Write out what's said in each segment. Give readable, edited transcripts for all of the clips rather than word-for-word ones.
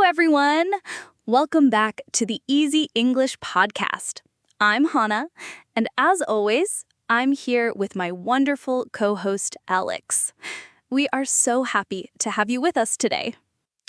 everyone! Welcome back to the Easy English Podcast. I'm Hannah, and as always, I'm here with my wonderful co-host, Alex. We are so happy to have you with us today.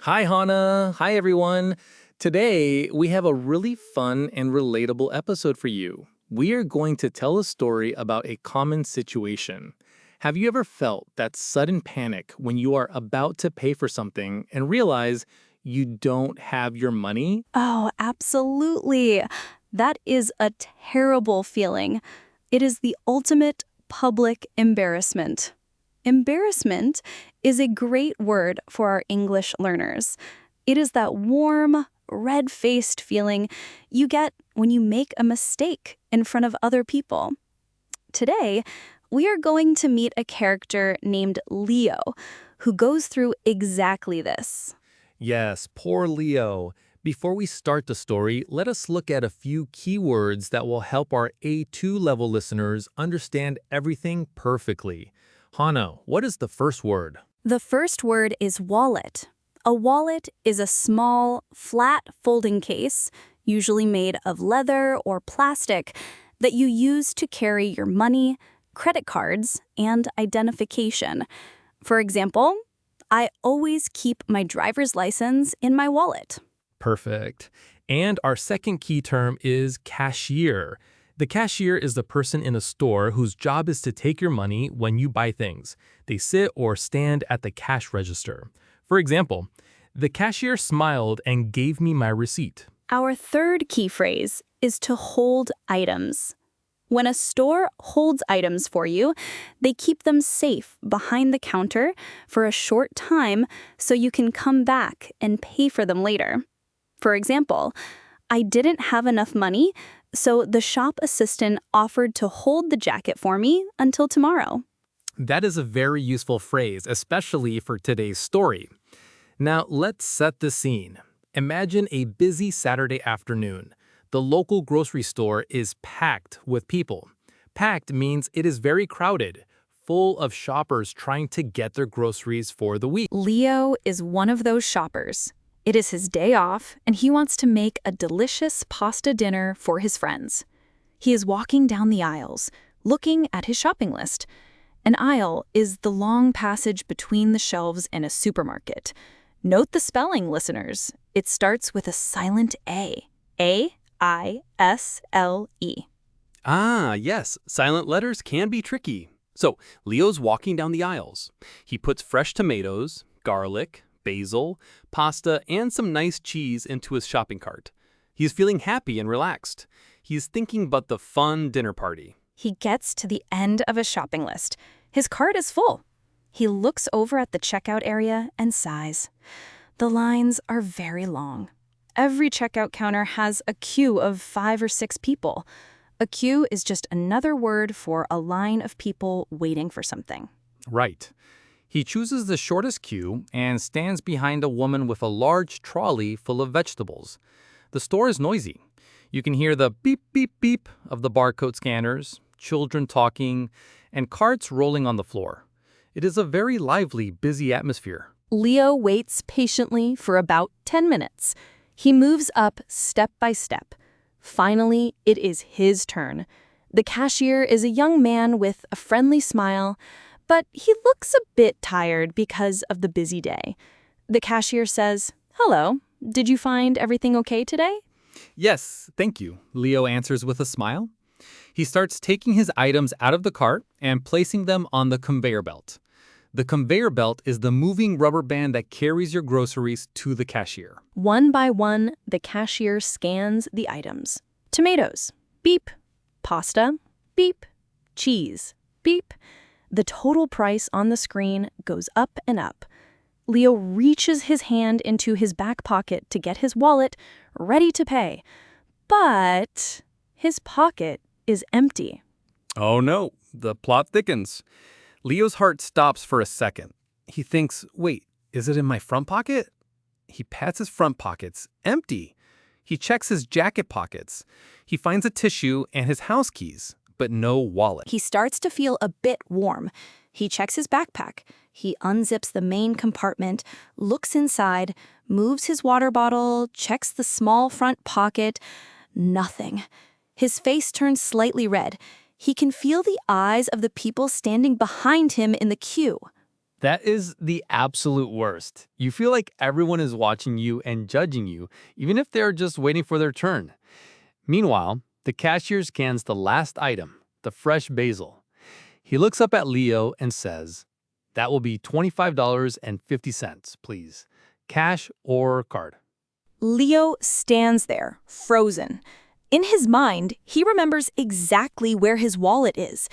Hi, Hannah. Hi, everyone. Today, we have a really fun and relatable episode for you. We are going to tell a story about a common situation. Have you ever felt that sudden panic when you are about to pay for something and realize you don't have your money? Oh, absolutely. That is a terrible feeling. It is the ultimate public embarrassment. Embarrassment is a great word for our English learners. It is that warm, red-faced feeling you get when you make a mistake in front of other people. Today, we are going to meet a character named Leo, who goes through exactly this. Yes, poor Leo. Before we start the story, let us look at a few key words that will help our A2 level listeners understand everything perfectly. Hannah, what is the first word? The first word is wallet. A wallet is a small, flat folding case, usually made of leather or plastic, that you use to carry your money, credit cards, and identification. For example, I always keep my driver's license in my wallet. Perfect. And our second key term is cashier. The cashier is the person in a store whose job is to take your money when you buy things. They sit or stand at the cash register. For example, the cashier smiled and gave me my receipt. Our third key phrase is to hold items. When a store holds items for you, they keep them safe behind the counter for a short time so you can come back and pay for them later. For example, I didn't have enough money, so the shop assistant offered to hold the jacket for me until tomorrow. That is a very useful phrase, especially for today's story. Now, let's set the scene. Imagine a busy Saturday afternoon. The local grocery store is packed with people. Packed means it is very crowded, full of shoppers trying to get their groceries for the week. Leo is one of those shoppers. It is his day off, and he wants to make a delicious pasta dinner for his friends. He is walking down the aisles, looking at his shopping list. An aisle is the long passage between the shelves in a supermarket. Note the spelling, listeners. It starts with a silent A. A-I-S-L-E. Ah, yes, silent letters can be tricky. So, Leo's walking down the aisles. He puts fresh tomatoes, garlic, basil, pasta, and some nice cheese into his shopping cart. He's feeling happy and relaxed. He's thinking about the fun dinner party. He gets to the end of a shopping list. His cart is full. He looks over at the checkout area and sighs. The lines are very long. Every checkout counter has a queue of 5 or 6 people. A queue is just another word for a line of people waiting for something. Right. He chooses the shortest queue and stands behind a woman with a large trolley full of vegetables. The store is noisy. You can hear the beep, beep, beep of the barcode scanners, children talking, and carts rolling on the floor. It is a very lively, busy atmosphere. Leo waits patiently for about 10 minutes. He moves up step by step. Finally, it is his turn. The cashier is a young man with a friendly smile, but he looks a bit tired because of the busy day. The cashier says, "Hello, did you find everything okay today?" Yes, thank you, Leo answers with a smile. He starts taking his items out of the cart and placing them on the conveyor belt. The conveyor belt is the moving rubber band that carries your groceries to the cashier. One by one, the cashier scans the items. Tomatoes, beep. Pasta, beep. Cheese, beep. The total price on the screen goes up and up. Leo reaches his hand into his back pocket to get his wallet, ready to pay. But his pocket is empty. Oh no, the plot thickens. Leo's heart stops for a second. He thinks, wait, is it in my front pocket? He pats his front pockets, empty. He checks his jacket pockets. He finds a tissue and his house keys, but no wallet. He starts to feel a bit warm. He checks his backpack. He unzips the main compartment, looks inside, moves his water bottle, checks the small front pocket. Nothing. His face turns slightly red. He can feel the eyes of the people standing behind him in the queue. That is the absolute worst. You feel like everyone is watching you and judging you, even if they're just waiting for their turn. Meanwhile, the cashier scans the last item, the fresh basil. He looks up at Leo and says, "That will be $25.50, please. Cash or card?" Leo stands there, frozen. In his mind, he remembers exactly where his wallet is.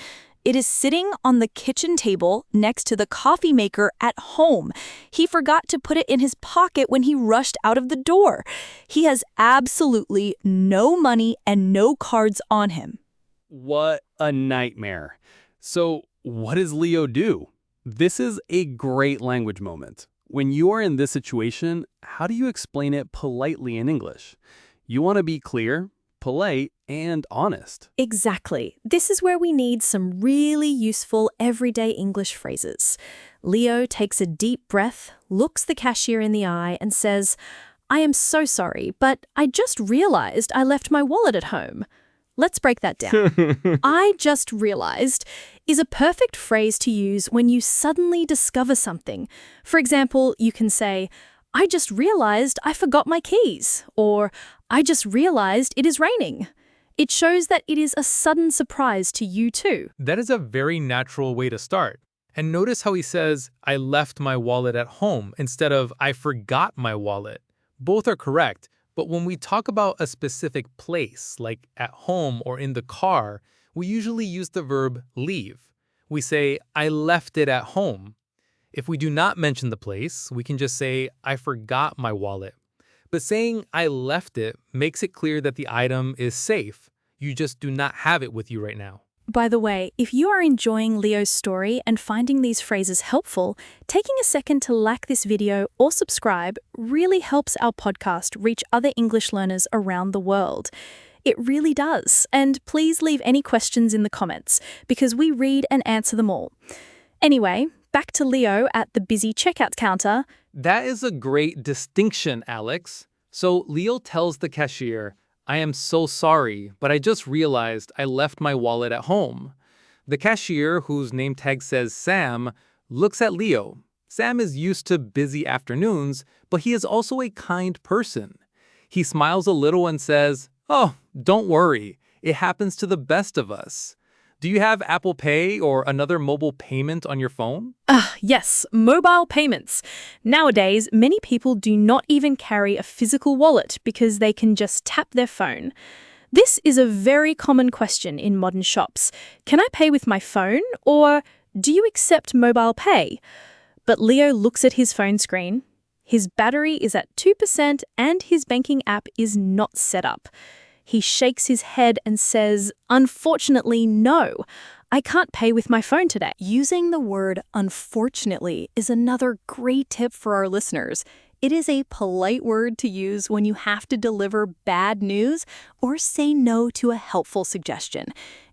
It is sitting on the kitchen table next to the coffee maker at home. He forgot to put it in his pocket when he rushed out of the door. He has absolutely no money and no cards on him. What a nightmare. So, what does Leo do? This is a great language moment. When you are in this situation, how do you explain it politely in English? You want to be clear, polite, and honest. Exactly. This is where we need some really useful everyday English phrases. Leo takes a deep breath, looks the cashier in the eye, and says, "I am so sorry, but I just realized I left my wallet at home." Let's break that down. "I just realized" is a perfect phrase to use when you suddenly discover something. For example, you can say, "I just realized I forgot my keys," or "I just realized it is raining." It shows that it is a sudden surprise to you too. That is a very natural way to start. And notice how he says, "I left my wallet at home," instead of "I forgot my wallet." Both are correct, but when we talk about a specific place, like at home or in the car, we usually use the verb leave. We say, "I left it at home." If we do not mention the place, we can just say, "I forgot my wallet." But saying "I left it" makes it clear that the item is safe. You just do not have it with you right now. By the way, if you are enjoying Leo's story and finding these phrases helpful, taking a second to like this video or subscribe really helps our podcast reach other English learners around the world. It really does. And please leave any questions in the comments, because we read and answer them all. Anyway, back to Leo at the busy checkout counter. That is a great distinction, Alex. So Leo tells the cashier, "I am so sorry, but I just realized I left my wallet at home." The cashier, whose name tag says Sam, looks at Leo. Sam is used to busy afternoons, but he is also a kind person. He smiles a little and says, "Oh, don't worry. It happens to the best of us." Do you have Apple Pay or another mobile payment on your phone? Yes, mobile payments. Nowadays, many people do not even carry a physical wallet because they can just tap their phone. This is a very common question in modern shops. Can I pay with my phone, or do you accept mobile pay? But Leo looks at his phone screen. His battery is at 2% and his banking app is not set up. He shakes his head and says, "Unfortunately, no. I can't pay with my phone today." Using the word "unfortunately" is another great tip for our listeners. It is a polite word to use when you have to deliver bad news or say no to a helpful suggestion.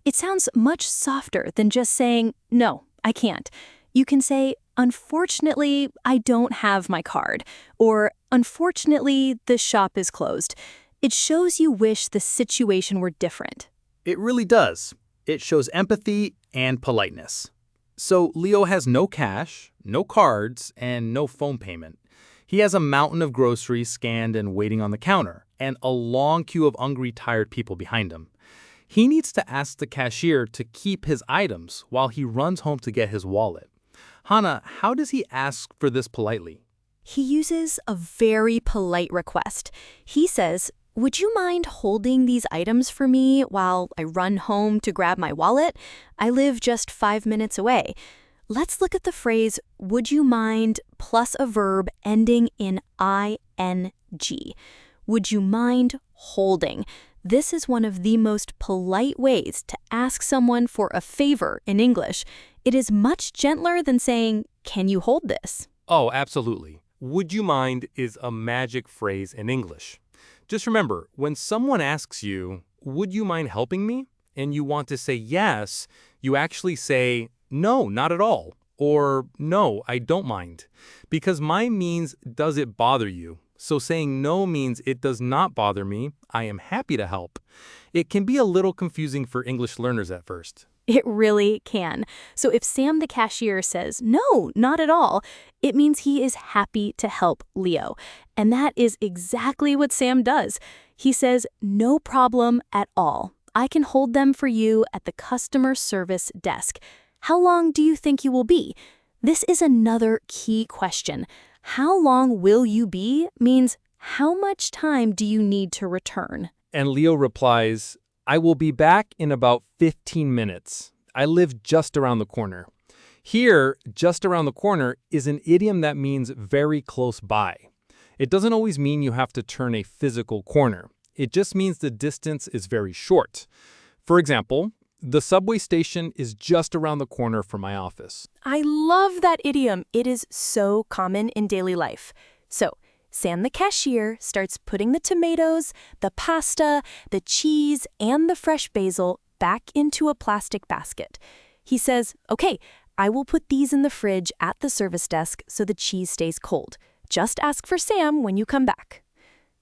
It sounds much softer than just saying, "No, I can't." You can say, "Unfortunately, I don't have my card," or "Unfortunately, the shop is closed." It shows you wish the situation were different. It really does. It shows empathy and politeness. So Leo has no cash, no cards, and no phone payment. He has a mountain of groceries scanned and waiting on the counter, and a long queue of hungry, tired people behind him. He needs to ask the cashier to keep his items while he runs home to get his wallet. Hannah, how does he ask for this politely? He uses a very polite request. He says, "Would you mind holding these items for me while I run home to grab my wallet? I live just 5 minutes away." Let's look at the phrase, "would you mind," plus a verb ending in ing. Would you mind holding? This is one of the most polite ways to ask someone for a favor in English. It is much gentler than saying, "Can you hold this?" Oh, absolutely. "Would you mind" is a magic phrase in English. Just remember, when someone asks you, "Would you mind helping me?" and you want to say yes, you actually say, "No, not at all," Or no, I don't mind. Because mind means does it bother you? So saying no means it does not bother me. I am happy to help. It can be a little confusing for English learners at first. It really can. So if Sam the cashier says, no, not at all, it means he is happy to help Leo. And that is exactly what Sam does. He says, no problem at all. I can hold them for you at the customer service desk. How long do you think you will be? This is another key question. How long will you be means how much time do you need to return? And Leo replies, I will be back in about 15 minutes. I live just around the corner. Here, just around the corner is an idiom that means very close by. It doesn't always mean you have to turn a physical corner. It just means the distance is very short. For example, the subway station is just around the corner from my office. I love that idiom. It is so common in daily life. So, Sam the cashier starts putting the tomatoes, the pasta, the cheese, and the fresh basil back into a plastic basket. He says, okay, I will put these in the fridge at the service desk so the cheese stays cold. Just ask for Sam when you come back.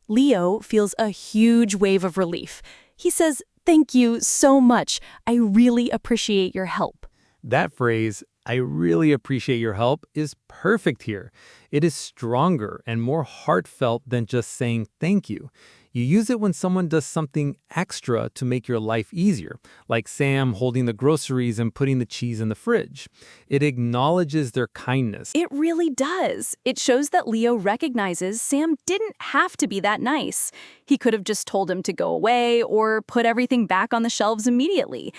Leo feels a huge wave of relief. He says, thank you so much. I really appreciate your help. That phrase, I really appreciate your help, is perfect here. It is stronger and more heartfelt than just saying thank you. You use it when someone does something extra to make your life easier, like Sam holding the groceries and putting the cheese in the fridge. It acknowledges their kindness. It really does. It shows that Leo recognizes Sam didn't have to be that nice. He could have just told him to go away or put everything back on the shelves immediately.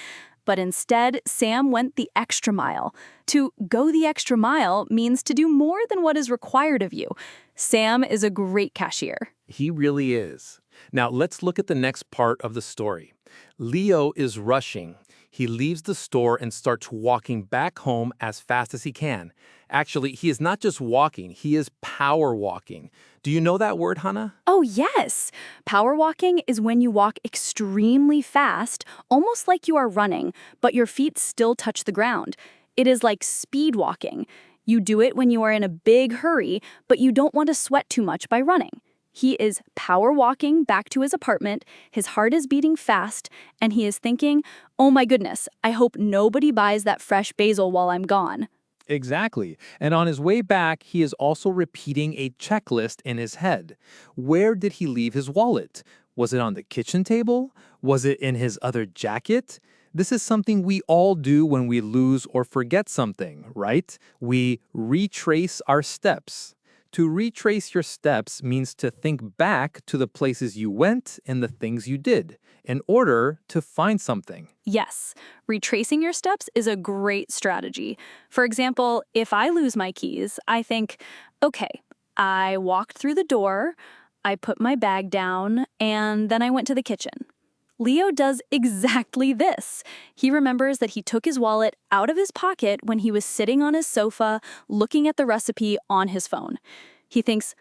But instead, Sam went the extra mile. To go the extra mile means to do more than what is required of you. Sam is a great cashier. He really is. Now, let's look at the next part of the story. Leo is rushing. He leaves the store and starts walking back home as fast as he can. Actually, he is not just walking, he is power walking. Do you know that word, Hannah? Oh, yes. Power walking is when you walk extremely fast, almost like you are running, but your feet still touch the ground. It is like speed walking. You do it when you are in a big hurry, but you don't want to sweat too much by running. He is power walking back to his apartment, his heart is beating fast, and he is thinking, oh my goodness, I hope nobody buys that fresh basil while I'm gone. Exactly. And on his way back, he is also repeating a checklist in his head. Where did he leave his wallet? Was it on the kitchen table? Was it in his other jacket? This is something we all do when we lose or forget something, right? We retrace our steps. To retrace your steps means to think back to the places you went and the things you did in order to find something. Yes, retracing your steps is a great strategy. For example, if I lose my keys, I think, okay, I walked through the door, I put my bag down, and then I went to the kitchen. Leo does exactly this. He remembers that he took his wallet out of his pocket when he was sitting on his sofa looking at the recipe on his phone. He thinks,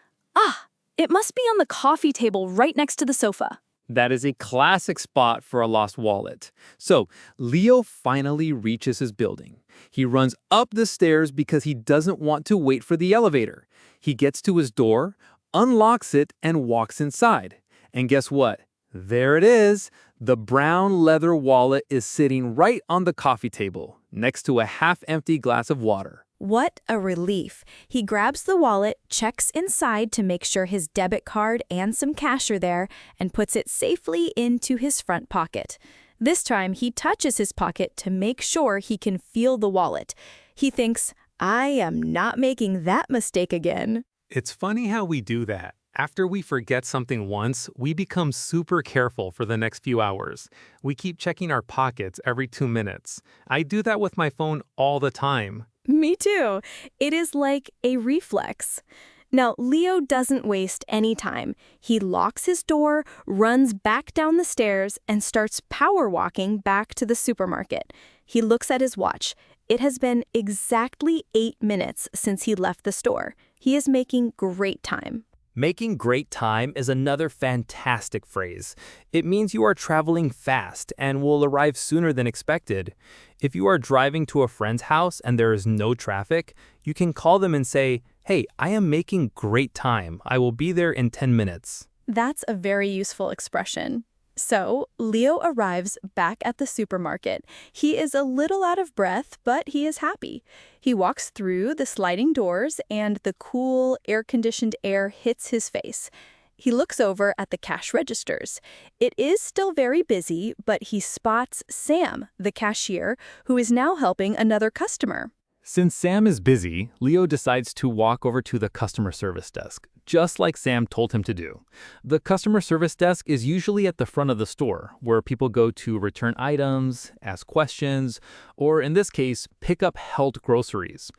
it must be on the coffee table right next to the sofa. That is a classic spot for a lost wallet. So, Leo finally reaches his building. He runs up the stairs because he doesn't want to wait for the elevator. He gets to his door, unlocks it, and walks inside. And guess what? There it is. The brown leather wallet is sitting right on the coffee table, next to a half-empty glass of water. What a relief. He grabs the wallet, checks inside to make sure his debit card and some cash are there, and puts it safely into his front pocket. This time, he touches his pocket to make sure he can feel the wallet. He thinks, I am not making that mistake again. It's funny how we do that. After we forget something once, we become super careful for the next few hours. We keep checking our pockets every 2 minutes. I do that with my phone all the time. Me too. It is like a reflex. Now, Leo doesn't waste any time. He locks his door, runs back down the stairs, and starts power walking back to the supermarket. He looks at his watch. It has been exactly 8 minutes since he left the store. He is making great time. Making great time is another fantastic phrase. It means you are traveling fast and will arrive sooner than expected. If you are driving to a friend's house and there is no traffic, you can call them and say, "Hey, I am making great time. I will be there in 10 minutes." That's a very useful expression. So, Leo arrives back at the supermarket. He is a little out of breath, but he is happy. He walks through the sliding doors and the cool, air-conditioned air hits his face. He looks over at the cash registers. It is still very busy, but he spots Sam, the cashier, who is now helping another customer. Since Sam is busy, Leo decides to walk over to the customer service desk, just like Sam told him to do. The customer service desk is usually at the front of the store, where people go to return items, ask questions, or in this case, pick up held groceries.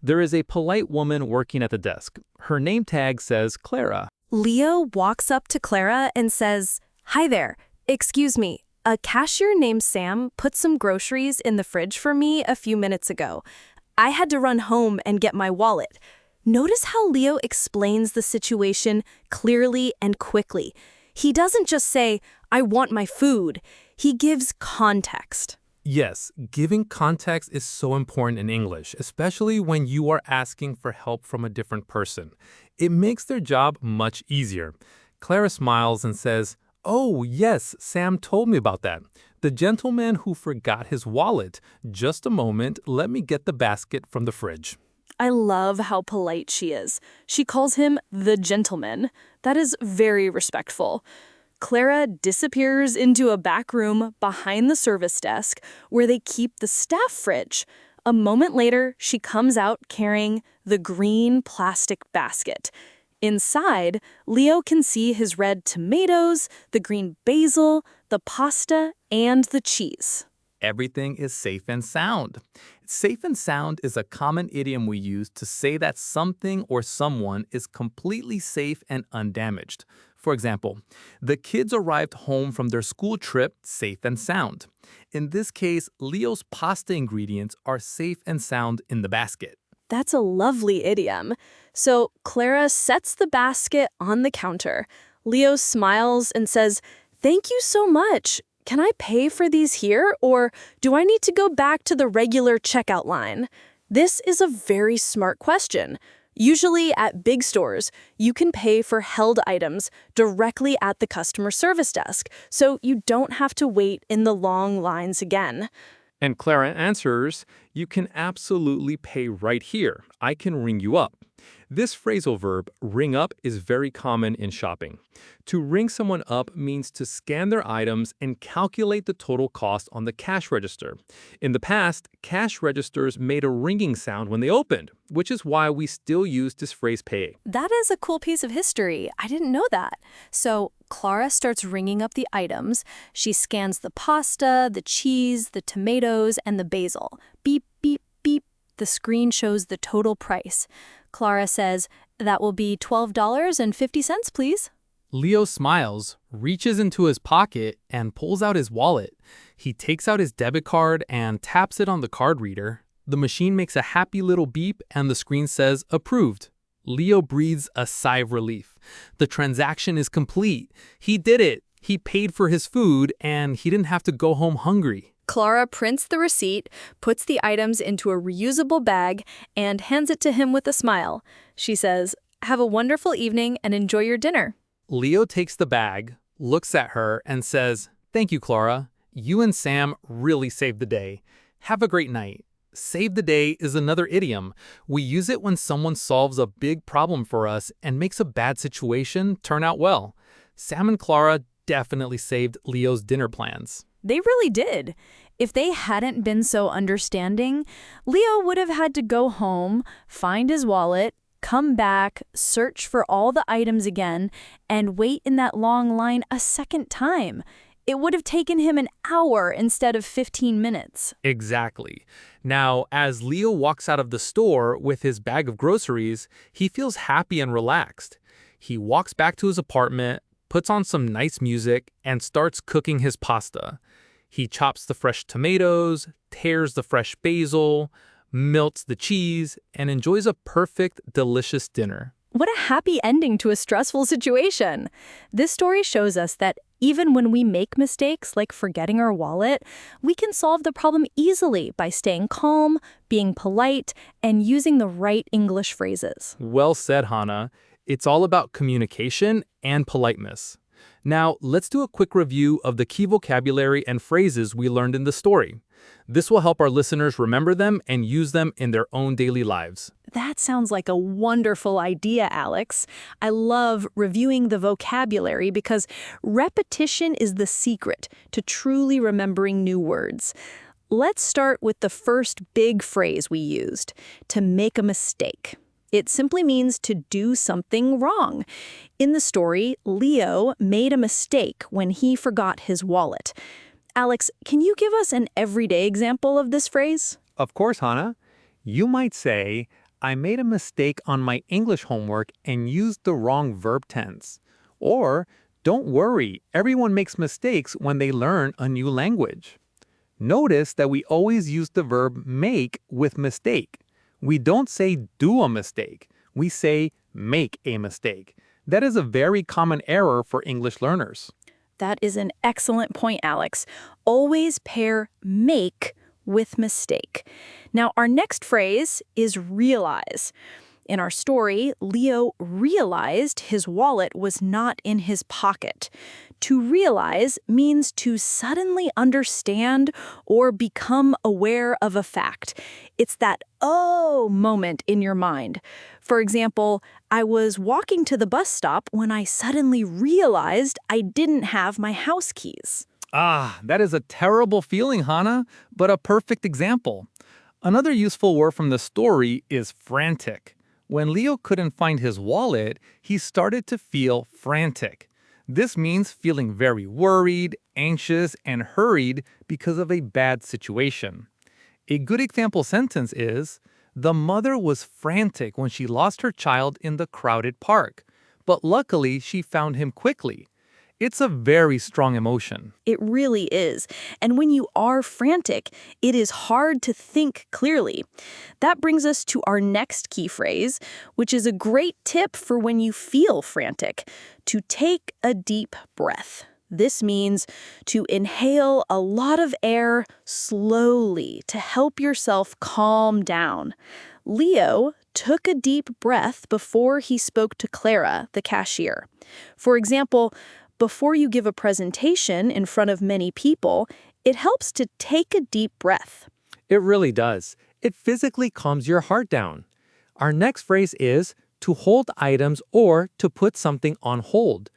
There is a polite woman working at the desk. Her name tag says Clara. Leo walks up to Clara and says, "Hi there. Excuse me. A cashier named Sam put some groceries in the fridge for me a few minutes ago. I had to run home and get my wallet." Notice how Leo explains the situation clearly and quickly. He doesn't just say, "I want my food." He gives context. Yes, giving context is so important in English, especially when you are asking for help from a different person. It makes their job much easier. Clara smiles and says, "Oh, yes, Sam told me about that. The gentleman who forgot his wallet. Just a moment, let me get the basket from the fridge." I love how polite she is. She calls him the gentleman. That is very respectful. Clara disappears into a back room behind the service desk where they keep the staff fridge. A moment later, she comes out carrying the green plastic basket. Inside, Leo can see his red tomatoes, the green basil, the pasta, and the cheese. Everything is safe and sound. Safe and sound is a common idiom we use to say that something or someone is completely safe and undamaged. For example, the kids arrived home from their school trip safe and sound. In this case, Leo's pasta ingredients are safe and sound in the basket. That's a lovely idiom. So Clara sets the basket on the counter. Leo smiles and says, "Thank you so much. Can I pay for these here, or do I need to go back to the regular checkout line?" This is a very smart question. Usually at big stores, you can pay for held items directly at the customer service desk, so you don't have to wait in the long lines again. And Clara answers, "You can absolutely pay right here. I can ring you up." This phrasal verb, ring up, is very common in shopping. To ring someone up means to scan their items and calculate the total cost on the cash register. In the past, cash registers made a ringing sound when they opened, which is why we still use this phrase pay. That is a cool piece of history. I didn't know that. So Clara starts ringing up the items. She scans the pasta, the cheese, the tomatoes, and the basil. Beep, beep, beep. The screen shows the total price. Clara says, "That will be $12.50, please." Leo smiles, reaches into his pocket, and pulls out his wallet. He takes out his debit card and taps it on the card reader. The machine makes a happy little beep and the screen says, "Approved." Leo breathes a sigh of relief. The transaction is complete. He did it. He paid for his food and he didn't have to go home hungry. Clara prints the receipt, puts the items into a reusable bag, and hands it to him with a smile. She says, "Have a wonderful evening and enjoy your dinner." Leo takes the bag, looks at her, and says, "Thank you, Clara. You and Sam really saved the day. Have a great night." Save the day is another idiom. We use it when someone solves a big problem for us and makes a bad situation turn out well. Sam and Clara definitely saved Leo's dinner plans. They really did. If they hadn't been so understanding, Leo would have had to go home, find his wallet, come back, search for all the items again, and wait in that long line a second time. It would have taken him an hour instead of 15 minutes. Exactly. Now, as Leo walks out of the store with his bag of groceries, he feels happy and relaxed. He walks back to his apartment, puts on some nice music, and starts cooking his pasta. He chops the fresh tomatoes, tears the fresh basil, melts the cheese, and enjoys a perfect, delicious dinner. What a happy ending to a stressful situation. This story shows us that even when we make mistakes like forgetting our wallet, we can solve the problem easily by staying calm, being polite, and using the right English phrases. Well said, Hannah. It's all about communication and politeness. Now, let's do a quick review of the key vocabulary and phrases we learned in the story. This will help our listeners remember them and use them in their own daily lives. That sounds like a wonderful idea, Alex. I love reviewing the vocabulary because repetition is the secret to truly remembering new words. Let's start with the first big phrase we used, to make a mistake. It simply means to do something wrong. In the story, Leo made a mistake when he forgot his wallet. Alex, can you give us an everyday example of this phrase? Of course, Hannah. You might say, I made a mistake on my English homework and used the wrong verb tense. Or, don't worry, everyone makes mistakes when they learn a new language. Notice that we always use the verb make with mistake. We don't say do a mistake. We say make a mistake. That is a very common error for English learners. That is an excellent point, Alex. Always pair make with mistake. Now, our next phrase is realize. In our story, Leo realized his wallet was not in his pocket. To realize means to suddenly understand or become aware of a fact. It's that oh moment in your mind. For example, I was walking to the bus stop when I suddenly realized I didn't have my house keys. Ah, that is a terrible feeling, Hannah, but a perfect example. Another useful word from the story is frantic. When Leo couldn't find his wallet, he started to feel frantic. This means feeling very worried, anxious, and hurried because of a bad situation. A good example sentence is, the mother was frantic when she lost her child in the crowded park, but luckily she found him quickly. It's a very strong emotion. It really is. And when you are frantic, it is hard to think clearly. That brings us to our next key phrase, which is a great tip for when you feel frantic, to take a deep breath. This means to inhale a lot of air slowly to help yourself calm down. Leo took a deep breath before he spoke to Clara, the cashier. For example, before you give a presentation in front of many people, it helps to take a deep breath. It really does. It physically calms your heart down. Our next phrase is to hold items or to put something on hold.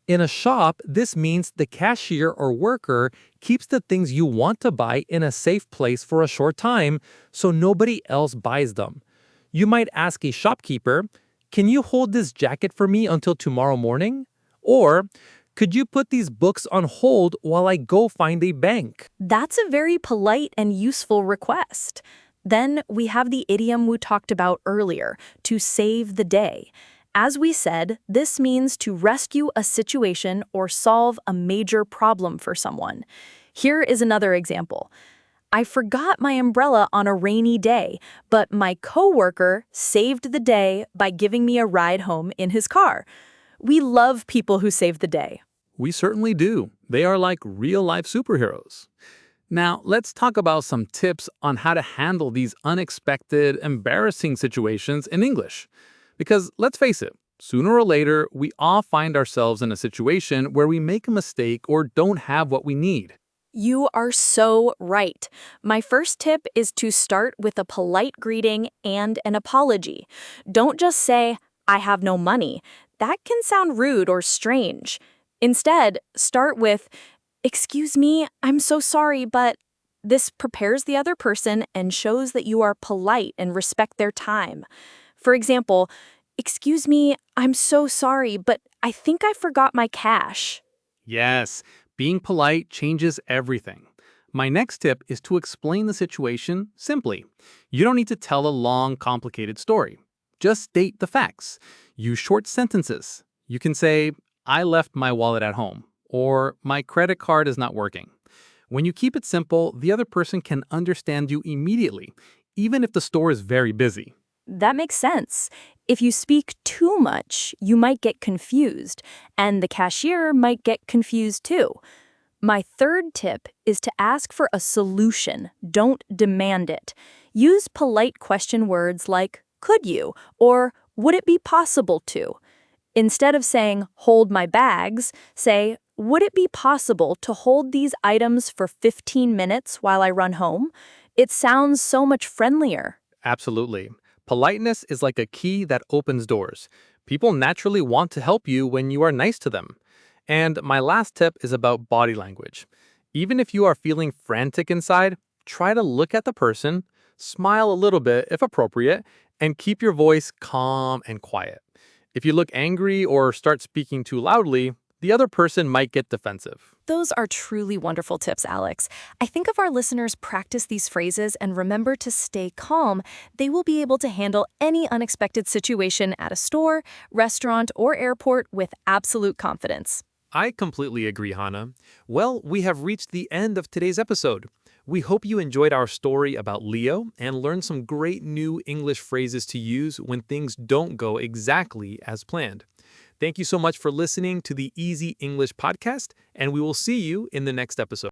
In a shop, this means the cashier or worker keeps the things you want to buy in a safe place for a short time so nobody else buys them. You might ask a shopkeeper, "Can you hold this jacket for me until tomorrow morning?" Or, "Could you put these books on hold while I go find a bank?" That's a very polite and useful request. Then we have the idiom we talked about earlier, to save the day. As we said, this means to rescue a situation or solve a major problem for someone. Here is another example. I forgot my umbrella on a rainy day, but my coworker saved the day by giving me a ride home in his car. We love people who save the day. We certainly do. They are like real-life superheroes. Now, let's talk about some tips on how to handle these unexpected, embarrassing situations in English. Because let's face it, sooner or later, we all find ourselves in a situation where we make a mistake or don't have what we need. You are so right. My first tip is to start with a polite greeting and an apology. Don't just say, "I have no money." That can sound rude or strange. Instead, start with, "Excuse me, I'm so sorry, but..." This prepares the other person and shows that you are polite and respect their time. For example, "Excuse me, I'm so sorry, but I think I forgot my cash." Yes, being polite changes everything. My next tip is to explain the situation simply. You don't need to tell a long, complicated story. Just state the facts. Use short sentences. You can say, "I left my wallet at home," or "My credit card is not working." When you keep it simple, the other person can understand you immediately, even if the store is very busy. That makes sense. If you speak too much, you might get confused, and the cashier might get confused too. My third tip is to ask for a solution. Don't demand it. Use polite question words like, could you? Or would it be possible to? Instead of saying, hold my bags, say, would it be possible to hold these items for 15 minutes while I run home? It sounds so much friendlier. Absolutely. Politeness is like a key that opens doors. People naturally want to help you when you are nice to them. And my last tip is about body language. Even if you are feeling frantic inside, try to look at the person, smile a little bit if appropriate, and keep your voice calm and quiet. If you look angry or start speaking too loudly, the other person might get defensive. Those are truly wonderful tips, Alex. I think if our listeners practice these phrases and remember to stay calm, they will be able to handle any unexpected situation at a store, restaurant, or airport with absolute confidence. I completely agree, Hannah. Well, we have reached the end of today's episode. We hope you enjoyed our story about Leo and learned some great new English phrases to use when things don't go exactly as planned. Thank you so much for listening to the Easy English podcast, and we will see you in the next episode.